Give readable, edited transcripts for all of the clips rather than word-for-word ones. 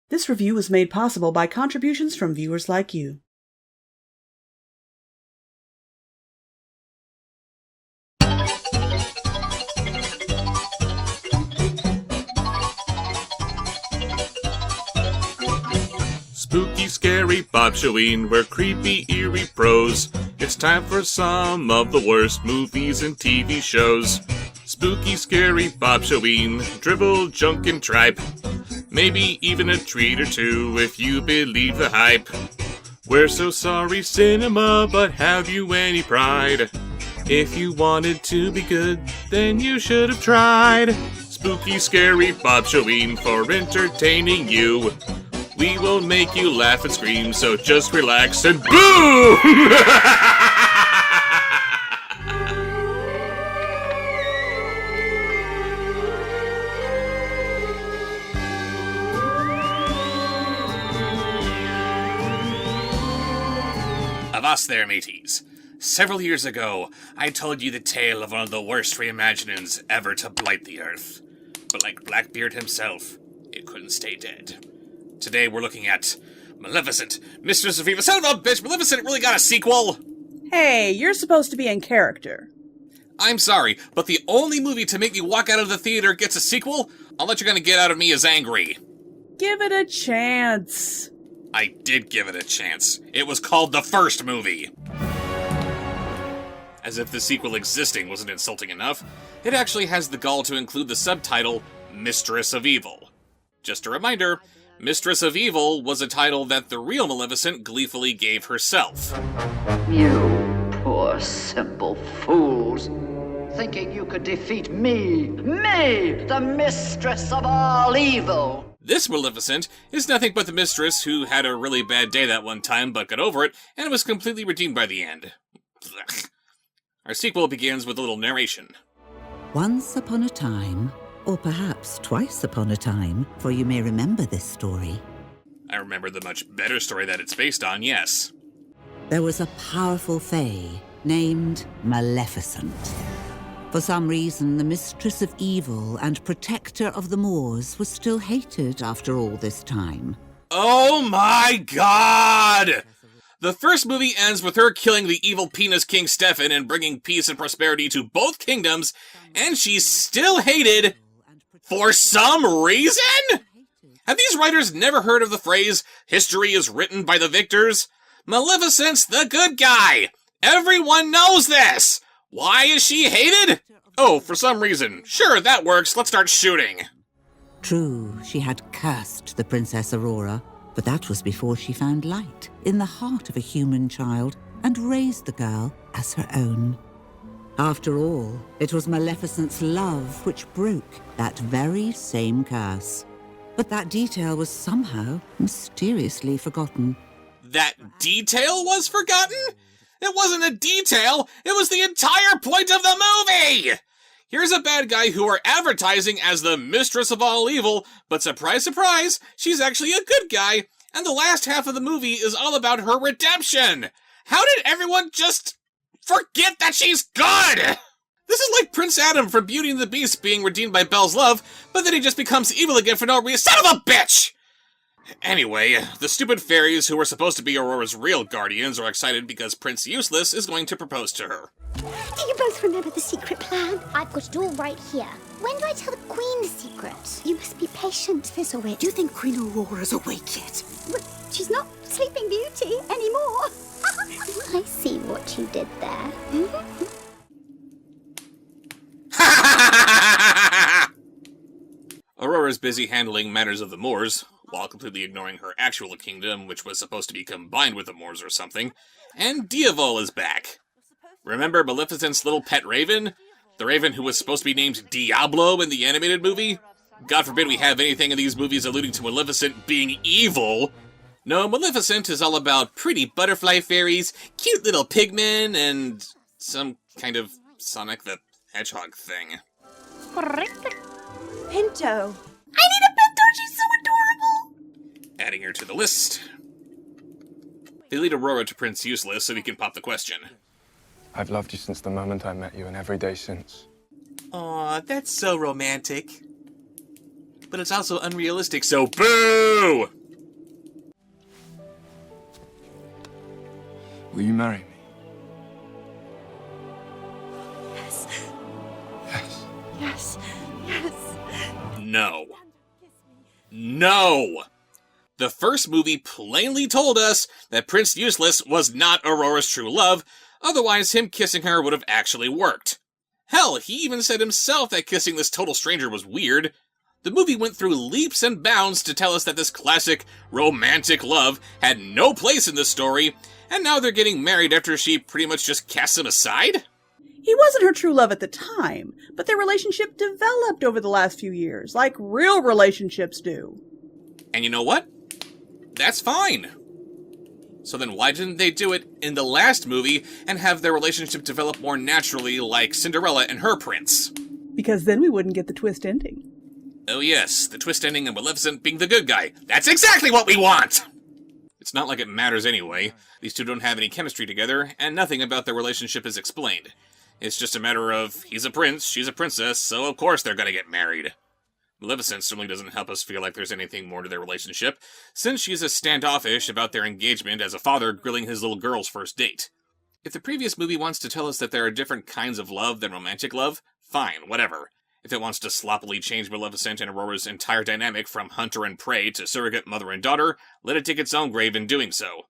This review was made possible by contributions from viewers like you. Spooky, scary Bob Shoween, we're creepy, eerie pros. It's time for some of the worst movies and TV shows. Spooky, scary Bob Shoween, dribble, junk, and tripe. Maybe even a treat or two if you believe the hype. We're so sorry, cinema, but have you any pride? If you wanted to be good, then you should have tried. Spooky, scary Bob Shoween for entertaining you. We will make you laugh and scream, so just relax and boom! Avast there, mateys. Several years ago, I told you the tale of one of the worst reimaginings ever to blight the Earth. But like Blackbeard himself, it couldn't stay dead. Today we're looking at Maleficent, Mistress of Evil. Son of a bitch, Maleficent really got a sequel? Hey, you're supposed to be in character. I'm sorry, but the only movie to make me walk out of the theater gets a sequel? All that you're gonna get out of me is angry. Give it a chance. I did give it a chance. It was called the first movie. As if the sequel existing wasn't insulting enough, it actually has the gall to include the subtitle, Mistress of Evil. Just a reminder, Mistress of Evil was a title that the real Maleficent gleefully gave herself. You poor simple fools, thinking you could defeat me, the mistress of all evil. This Maleficent is nothing but the mistress who had a really bad day that one time but got over it and was completely redeemed by the end. Blech. Our sequel begins with a little narration. Once upon a time, or perhaps twice upon a time, for you may remember this story. I remember the much better story that it's based on, yes. There was a powerful fae named Maleficent. For some reason, the Mistress of Evil and Protector of the Moors was still hated after all this time. Oh my god! The first movie ends with her killing the evil penis King Stefan and bringing peace and prosperity to both kingdoms, and she's still hated for some reason? Have these writers never heard of the phrase, history is written by the victors? Maleficent's the good guy! Everyone knows this! Why is she hated? Oh, for some reason. Sure, that works. Let's start shooting. True, she had cursed the Princess Aurora, but that was before she found light in the heart of a human child and raised the girl as her own. After all, it was Maleficent's love which broke that very same curse. But that detail was somehow mysteriously forgotten. That detail was forgotten? It wasn't a detail, it was the entire point of the movie! Here's a bad guy who are advertising as the mistress of all evil, but surprise, surprise, she's actually a good guy, and the last half of the movie is all about her redemption! How did everyone just forget that she's good? This is like Prince Adam from Beauty and the Beast being redeemed by Belle's love, but then he just becomes evil again for no reason. Son of a bitch! Anyway, the stupid fairies who were supposed to be Aurora's real guardians are excited because Prince Useless is going to propose to her. Do you both remember the secret plan? I've got it all right here. When do I tell the Queen the secret? You must be patient, there's a witch. Do you think Queen Aurora's awake yet? Well, she's not Sleeping Beauty anymore. I see what you did there. Aurora's busy handling matters of the Moors, while completely ignoring her actual kingdom, which was supposed to be combined with the Moors or something, and Diaval is back. Remember Maleficent's little pet raven? The raven who was supposed to be named Diablo in the animated movie? God forbid we have anything in these movies alluding to Maleficent being evil. No, Maleficent is all about pretty butterfly fairies, cute little pigmen, and some kind of Sonic the Hedgehog thing. Pinto. I need a Pinto, she's so adorable! Adding her to the list. They lead Aurora to Prince Useless so he can pop the question. I've loved you since the moment I met you and every day since. Aw, that's so romantic. But it's also unrealistic, so boo! Will you marry me? Yes. Yes. Yes. Yes. No. No! The first movie plainly told us that Prince Useless was not Aurora's true love, otherwise him kissing her would have actually worked. Hell, he even said himself that kissing this total stranger was weird. The movie went through leaps and bounds to tell us that this classic, romantic love had no place in this story, and now they're getting married after she pretty much just casts him aside? He wasn't her true love at the time, but their relationship developed over the last few years, like real relationships do. And you know what? That's fine. So then why didn't they do it in the last movie and have their relationship develop more naturally like Cinderella and her prince? Because then we wouldn't get the twist ending. Oh yes, the twist ending of Maleficent being the good guy. That's exactly what we want! It's not like it matters anyway. These two don't have any chemistry together, and nothing about their relationship is explained. It's just a matter of, he's a prince, she's a princess, so of course they're gonna get married. Maleficent certainly doesn't help us feel like there's anything more to their relationship, since she's as standoffish about their engagement as a father grilling his little girl's first date. If the previous movie wants to tell us that there are different kinds of love than romantic love, fine, whatever. If it wants to sloppily change Maleficent and Aurora's entire dynamic from hunter and prey to surrogate mother and daughter, let it dig its own grave in doing so.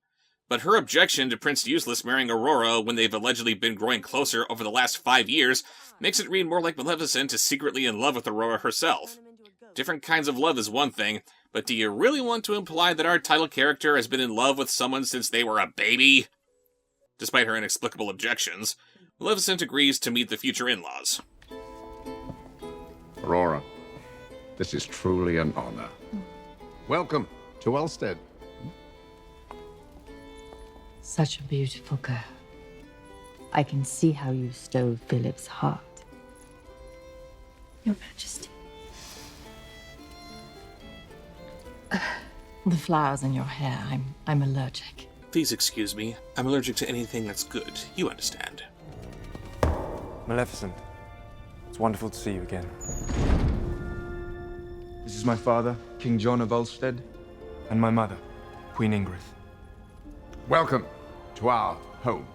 But her objection to Prince Useless marrying Aurora when they've allegedly been growing closer over the last 5 years makes it read more like Maleficent is secretly in love with Aurora herself. Different kinds of love is one thing, but do you really want to imply that our title character has been in love with someone since they were a baby? Despite her inexplicable objections, Maleficent agrees to meet the future in-laws. Aurora, this is truly an honor. Welcome to Ulstead. Such a beautiful girl. I can see how you stole Philip's heart. Your Majesty. The flowers in your hair, I'm allergic. Please excuse me. I'm allergic to anything that's good. You understand. Maleficent, it's wonderful to see you again. This is my father, King John of Ulstead, and my mother, Queen Ingrid. Welcome to our home.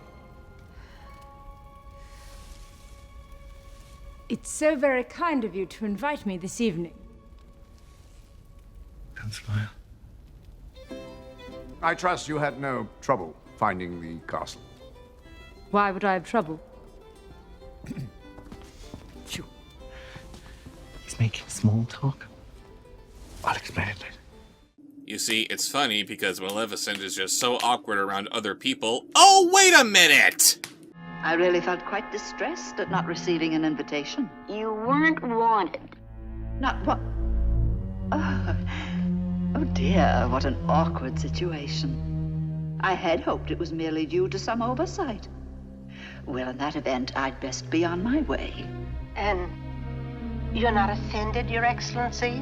It's so very kind of you to invite me this evening. Don't smile. I trust you had no trouble finding the castle. Why would I have trouble? Phew. He's making small talk. I'll explain it later. You see, it's funny because Maleficent is just so awkward around other people. Oh, wait a minute! I really felt quite distressed at not receiving an invitation. You weren't wanted. Not what? Oh dear, what an awkward situation. I had hoped it was merely due to some oversight. Well, in that event, I'd best be on my way. And you're not offended, Your Excellency?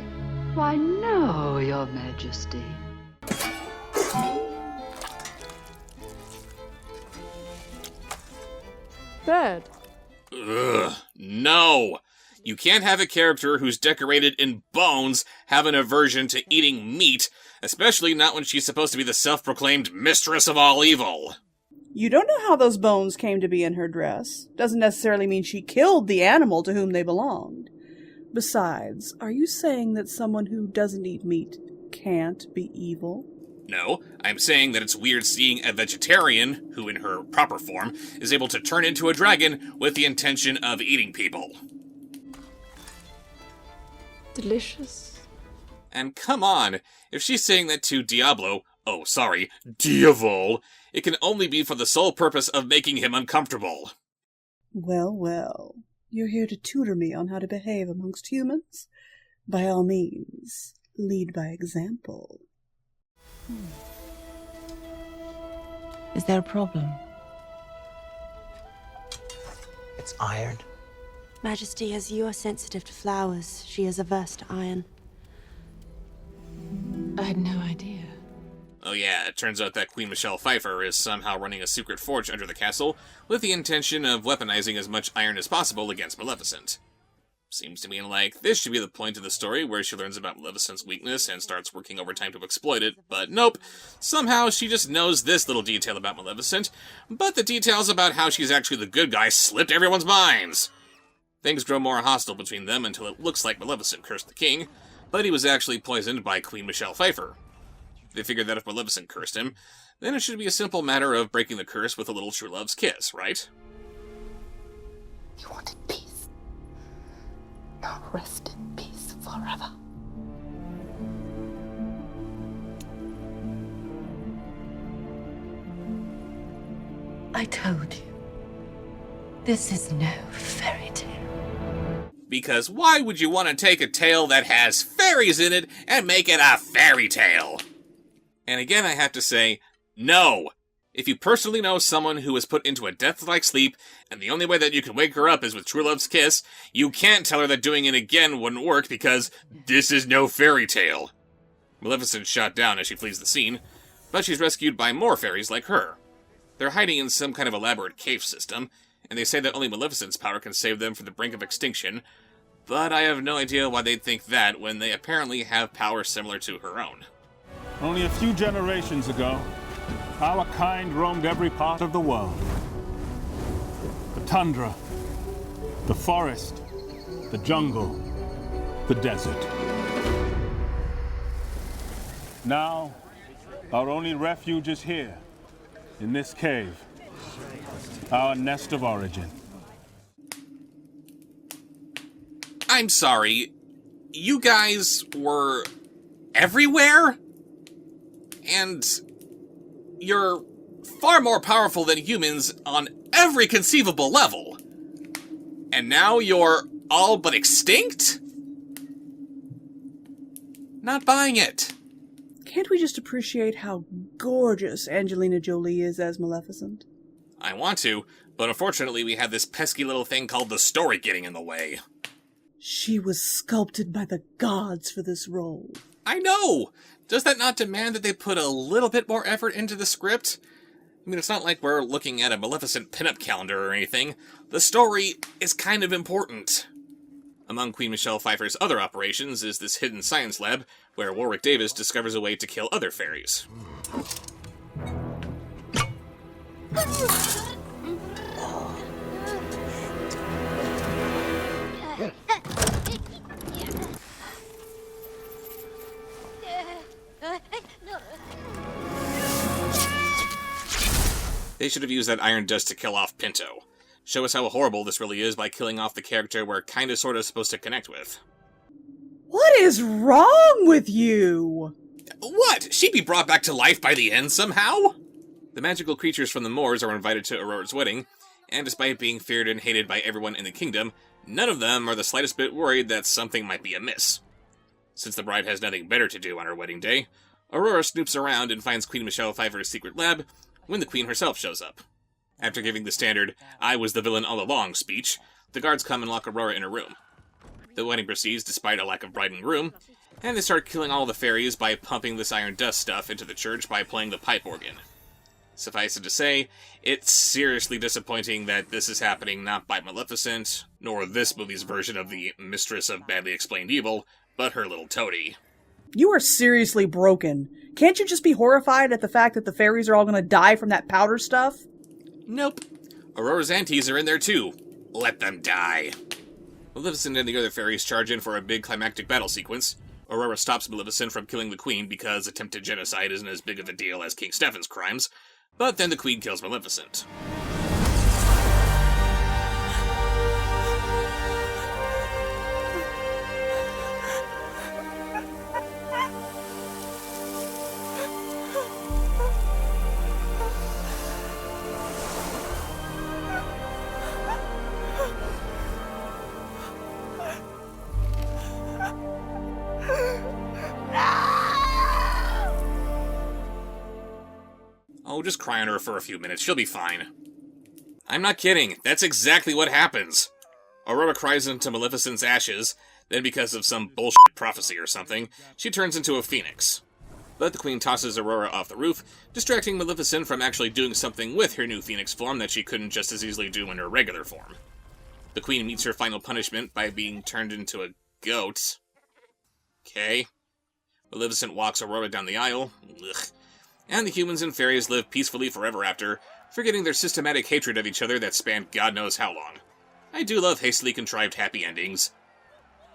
Why, no, Your Majesty. Bird. Ugh, no! You can't have a character who's decorated in bones have an aversion to eating meat, especially not when she's supposed to be the self-proclaimed mistress of all evil. You don't know how those bones came to be in her dress. Doesn't necessarily mean she killed the animal to whom they belonged. Besides, are you saying that someone who doesn't eat meat can't be evil? No, I'm saying that it's weird seeing a vegetarian, who in her proper form, is able to turn into a dragon with the intention of eating people. Delicious. And come on, if she's saying that to Diablo, Diavol, it can only be for the sole purpose of making him uncomfortable. Well, well. You're here to tutor me on how to behave amongst humans? By all means, lead by example. Is there a problem? It's iron. Majesty, as you are sensitive to flowers, she is averse to iron. I had no idea. Oh yeah, it turns out that Queen Michelle Pfeiffer is somehow running a secret forge under the castle with the intention of weaponizing as much iron as possible against Maleficent. Seems to me like this should be the point of the story where she learns about Maleficent's weakness and starts working overtime to exploit it, but nope. Somehow she just knows this little detail about Maleficent, but the details about how she's actually the good guy slipped everyone's minds. Things grow more hostile between them until it looks like Maleficent cursed the king, but he was actually poisoned by Queen Michelle Pfeiffer. They figured that if Maleficent cursed him, then it should be a simple matter of breaking the curse with a little true love's kiss, right? You wanted peace. Now rest in peace forever. I told you, this is no fairy tale. Because why would you want to take a tale that has fairies in it and make it a fairy tale? And again, I have to say, no. If you personally know someone who was put into a death-like sleep, and the only way that you can wake her up is with true love's kiss, you can't tell her that doing it again wouldn't work because this is no fairy tale. Maleficent's shot down as she flees the scene, but she's rescued by more fairies like her. They're hiding in some kind of elaborate cave system, and they say that only Maleficent's power can save them from the brink of extinction, but I have no idea why they'd think that when they apparently have power similar to her own. Only a few generations ago, our kind roamed every part of the world. The tundra, the forest, the jungle, the desert. Now, our only refuge is here, in this cave, our nest of origin. I'm sorry, you guys were everywhere? And you're far more powerful than humans on every conceivable level. And now you're all but extinct? Not buying it. Can't we just appreciate how gorgeous Angelina Jolie is as Maleficent? I want to, but unfortunately we have this pesky little thing called the story getting in the way. She was sculpted by the gods for this role. I know! Does that not demand that they put a little bit more effort into the script? I mean, it's not like we're looking at a Maleficent pinup calendar or anything. The story is kind of important. Among Queen Michelle Pfeiffer's other operations is this hidden science lab, where Warwick Davis discovers a way to kill other fairies. They should have used that iron dust to kill off Pinto. Show us how horrible this really is by killing off the character we're kinda sorta supposed to connect with. What is wrong with you? What? She'd be brought back to life by the end somehow? The magical creatures from the moors are invited to Aurora's wedding, and despite being feared and hated by everyone in the kingdom, none of them are the slightest bit worried that something might be amiss. Since the bride has nothing better to do on her wedding day, Aurora snoops around and finds Queen Michelle Pfeiffer's secret lab when the Queen herself shows up. After giving the standard, "I was the villain all along" speech, the guards come and lock Aurora in her room. The wedding proceeds despite a lack of bride and groom, and they start killing all the fairies by pumping this iron dust stuff into the church by playing the pipe organ. Suffice it to say, it's seriously disappointing that this is happening not by Maleficent, nor this movie's version of the Mistress of Badly Explained Evil, but her little toady. You are seriously broken. Can't you just be horrified at the fact that the fairies are all gonna die from that powder stuff? Nope. Aurora's aunties are in there too. Let them die. Maleficent and the other fairies charge in for a big climactic battle sequence. Aurora stops Maleficent from killing the Queen because attempted genocide isn't as big of a deal as King Stephen's crimes, but then the Queen kills Maleficent. Oh, just cry on her for a few minutes. She'll be fine. I'm not kidding. That's exactly what happens. Aurora cries into Maleficent's ashes, then because of some bullshit prophecy or something, she turns into a phoenix. But the Queen tosses Aurora off the roof, distracting Maleficent from actually doing something with her new phoenix form that she couldn't just as easily do in her regular form. The queen meets her final punishment by being turned into a goat. Okay. Maleficent walks Aurora down the aisle. Ugh. And the humans and fairies live peacefully forever after, forgetting their systematic hatred of each other that spanned God knows how long. I do love hastily contrived happy endings.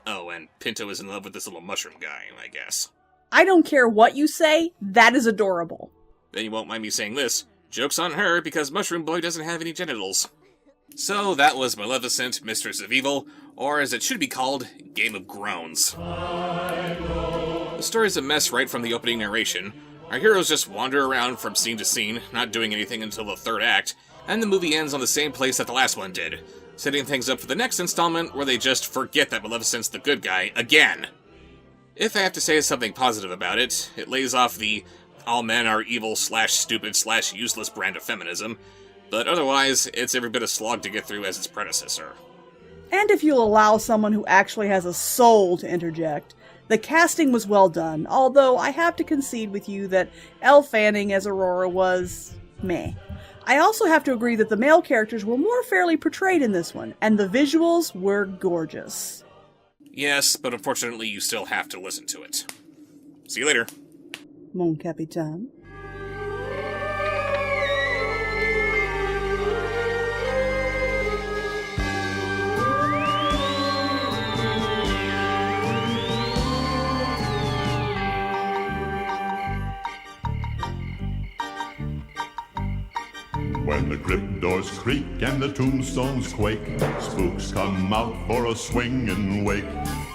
Oh, and Pinto is in love with this little mushroom guy, I guess. I don't care what you say, that is adorable. Then you won't mind me saying this. Joke's on her, because Mushroom Boy doesn't have any genitals. So that was Maleficent, Mistress of Evil, or as it should be called, Game of Groans. The story's a mess right from the opening narration. Our heroes just wander around from scene to scene, not doing anything until the third act, and the movie ends on the same place that the last one did, setting things up for the next installment where they just forget that Maleficent's the good guy again. If I have to say something positive about it, it lays off the all men are evil / stupid / useless brand of feminism, but otherwise, it's every bit a slog to get through as its predecessor. And if you'll allow someone who actually has a soul to interject, the casting was well done, although I have to concede with you that Elle Fanning as Aurora was meh. I also have to agree that the male characters were more fairly portrayed in this one, and the visuals were gorgeous. Yes, but unfortunately you still have to listen to it. See you later. Mon capitaine. When the crypt doors creak and the tombstones quake, spooks come out for a swing and wake.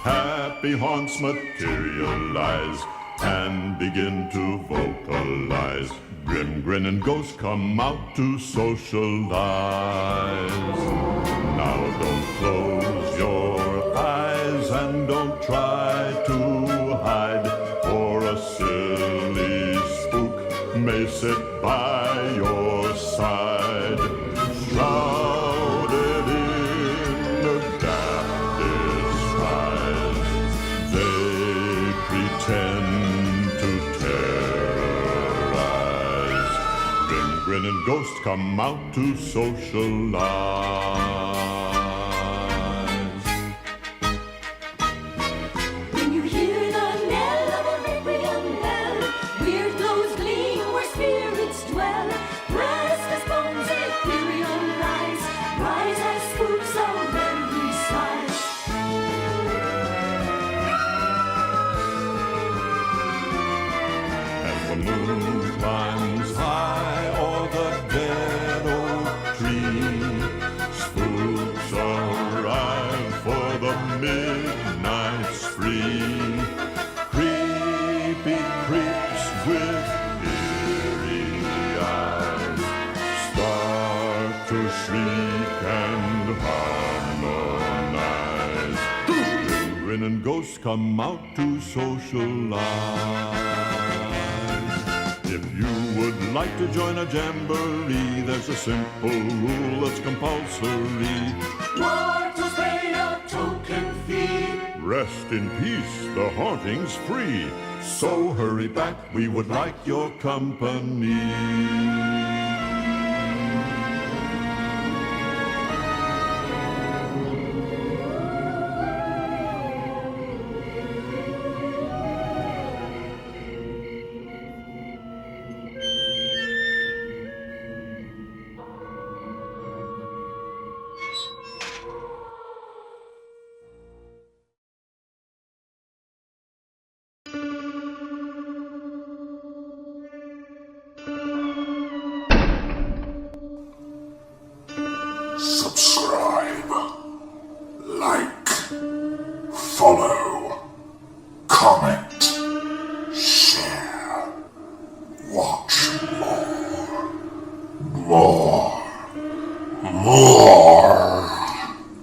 Happy haunts materialize and begin to vocalize. Grim grinning ghosts come out to socialize. Now don't close your eyes and don't try to hide, for a silly spook may sit by your side. Shrouded in the damp disguise, they pretend to terrorize. Grim grinning ghosts come out to socialize. When you hear the knell of a requiem bell, weird glows gleam where spirits dwell. Restless bones ethereal rise as spooks of every size. As the moon climbs high o'er the dead oak tree, spooks arrive for the midnight spree. Creepy creeps with eerie eyes start to shriek and harmonize. Grinning ghosts come out to socialize. If you would like to join a jamboree, there's a simple rule that's compulsory. Mortals pay a token fee. Rest in peace, the haunting's free. So hurry back, we would like your company. Subscribe, like, follow.